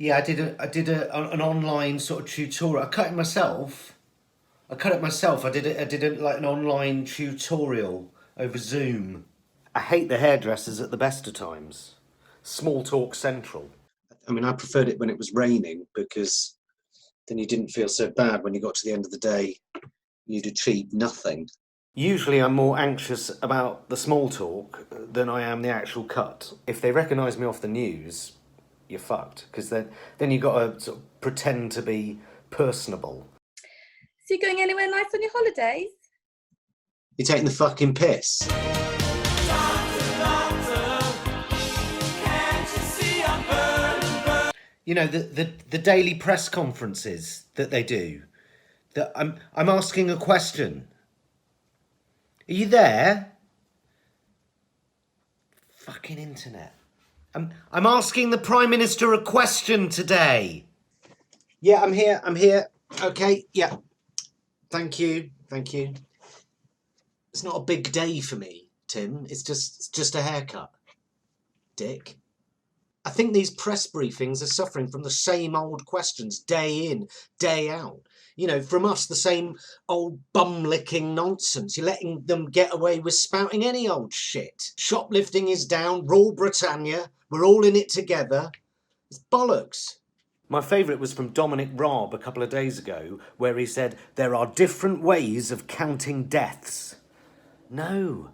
Yeah, an online sort of tutorial. I cut it myself. I did it like an online tutorial over Zoom. I hate the hairdressers at the best of times. Small talk central. I mean, I preferred it when it was raining because then you didn't feel so bad when you got to the end of the day. You'd achieved nothing. Usually I'm more anxious about the small talk than I am the actual cut. If they recognise me off the news, you're fucked. Because then you've got to sort of pretend to be personable. So you going anywhere nice on your holidays? You're taking the fucking piss. You know, the daily press conferences that they do. I'm asking a question. Are you there? Fucking internet. I'm asking the Prime Minister a question today. Yeah, I'm here. Okay, yeah. Thank you. It's not a big day for me, Tim. It's just a haircut. Dick. I think these press briefings are suffering from the same old questions day in, day out. You know, from us, the same old bum-licking nonsense. You're letting them get away with spouting any old shit. Shoplifting is down, Rule Britannia, we're all in it together. It's bollocks. My favourite was from Dominic Raab a couple of days ago, where he said, there are different ways of counting deaths. No.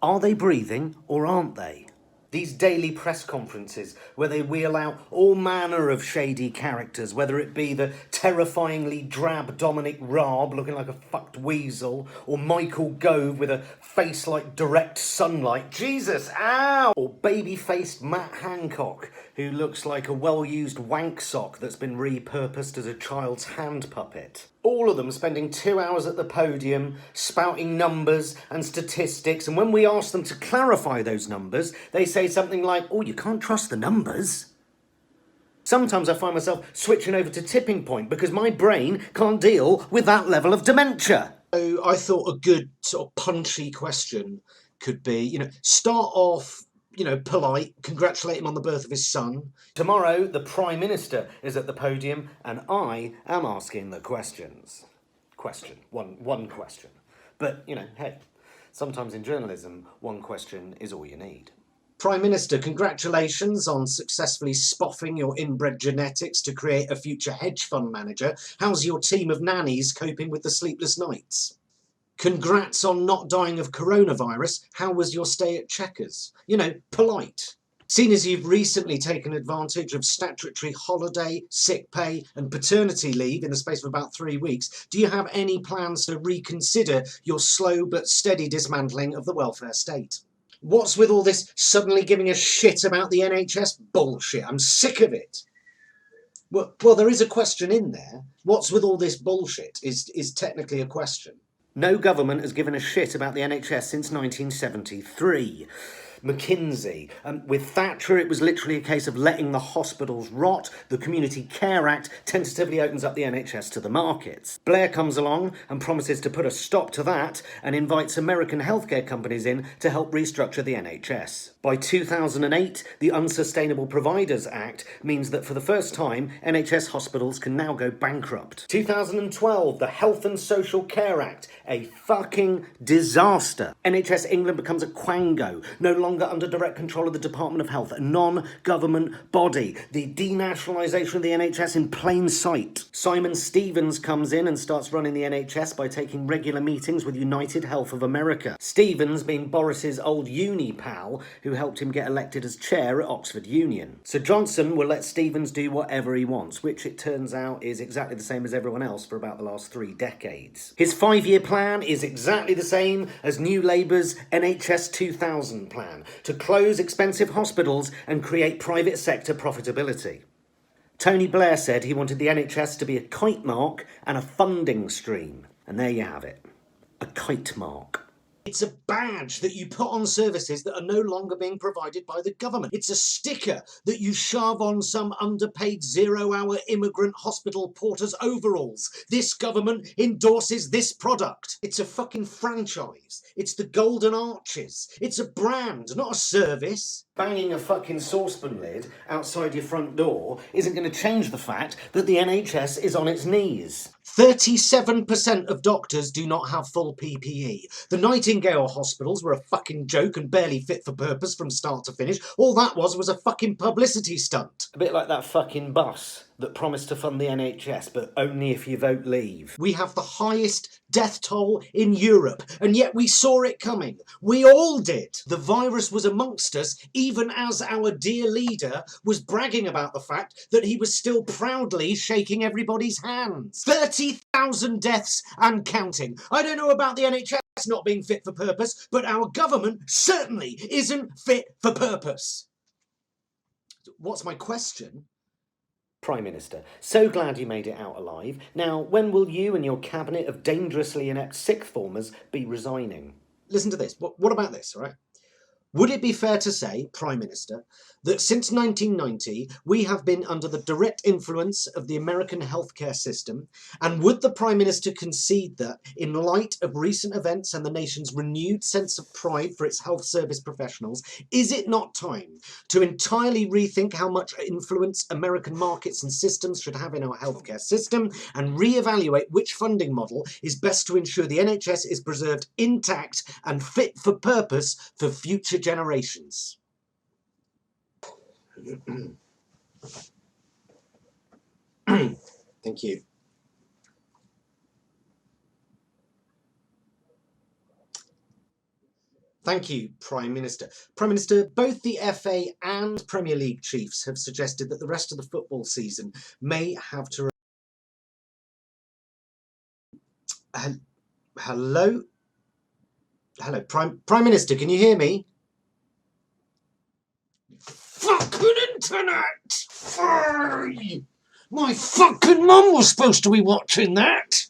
Are they breathing or aren't they? These daily press conferences where they wheel out all manner of shady characters, whether it be the terrifyingly drab Dominic Raab looking like a fucked weasel, or Michael Gove with a face like direct sunlight, Jesus, ow! Or baby-faced Matt Hancock, who looks like a well-used wank sock that's been repurposed as a child's hand puppet. All of them spending 2 hours at the podium, spouting numbers and statistics, and when we ask them to clarify those numbers, they say something like, oh, you can't trust the numbers. Sometimes I find myself switching over to Tipping Point because my brain can't deal with that level of dementia. So I thought a good sort of punchy question could be, start off, polite, congratulate him on the birth of his son. Tomorrow, the Prime Minister is at the podium and I am asking the questions. One question. But, hey, sometimes in journalism, one question is all you need. Prime Minister, congratulations on successfully spoffing your inbred genetics to create a future hedge fund manager. How's your team of nannies coping with the sleepless nights? Congrats on not dying of coronavirus. How was your stay at Chequers? Polite. Seeing as you've recently taken advantage of statutory holiday, sick pay and paternity leave in the space of about 3 weeks, do you have any plans to reconsider your slow but steady dismantling of the welfare state? What's with all this suddenly giving a shit about the NHS bullshit? I'm sick of it. Well, there is a question in there. What's with all this bullshit is technically a question. No government has given a shit about the NHS since 1973. McKinsey. With Thatcher, it was literally a case of letting the hospitals rot. The Community Care Act tentatively opens up the NHS to the markets. Blair comes along and promises to put a stop to that and invites American healthcare companies in to help restructure the NHS. By 2008, the Unsustainable Providers Act means that for the first time, NHS hospitals can now go bankrupt. 2012, the Health and Social Care Act, a fucking disaster. NHS England becomes a quango, no longer under direct control of the Department of Health, a non-government body. The denationalisation of the NHS in plain sight. Simon Stevens comes in and starts running the NHS by taking regular meetings with United Health of America. Stevens being Boris's old uni pal, who helped him get elected as chair at Oxford Union. So Johnson will let Stevens do whatever he wants, which it turns out is exactly the same as everyone else for about the last 3 decades. His 5-year plan is exactly the same as New Labour's NHS 2000 plan, to close expensive hospitals and create private sector profitability. Tony Blair said he wanted the NHS to be a kite mark and a funding stream. And there you have it. A kite mark. It's a badge that you put on services that are no longer being provided by the government. It's a sticker that you shove on some underpaid zero-hour immigrant hospital porter's overalls. This government endorses this product. It's a fucking franchise. It's the Golden Arches. It's a brand, not a service. Banging a fucking saucepan lid outside your front door isn't going to change the fact that the NHS is on its knees. 37% of doctors do not have full PPE. The Nightingale hospitals were a fucking joke and barely fit for purpose from start to finish. All that was a fucking publicity stunt. A bit like that fucking bus that promised to fund the NHS, but only if you vote Leave. We have the highest death toll in Europe, and yet we saw it coming. We all did. The virus was amongst us, even as our dear leader was bragging about the fact that he was still proudly shaking everybody's hands. 30,000 deaths and counting. I don't know about the NHS not being fit for purpose, but our government certainly isn't fit for purpose. What's my question? Prime Minister, so glad you made it out alive. Now, when will you and your cabinet of dangerously inept sixth formers be resigning? Listen to this. What about this, all right? Would it be fair to say, Prime Minister, that since 1990 we have been under the direct influence of the American healthcare system, and would the Prime Minister concede that, in light of recent events and the nation's renewed sense of pride for its health service professionals, is it not time to entirely rethink how much influence American markets and systems should have in our healthcare system, and re-evaluate which funding model is best to ensure the NHS is preserved intact and fit for purpose for future generations? Thank you. Thank you, Prime Minister. Prime Minister, both the FA and Premier League chiefs have suggested that the rest of the football season may have to... Hello? Hello, Prime Minister, can you hear me? Fucking internet! My fucking mum was supposed to be watching that!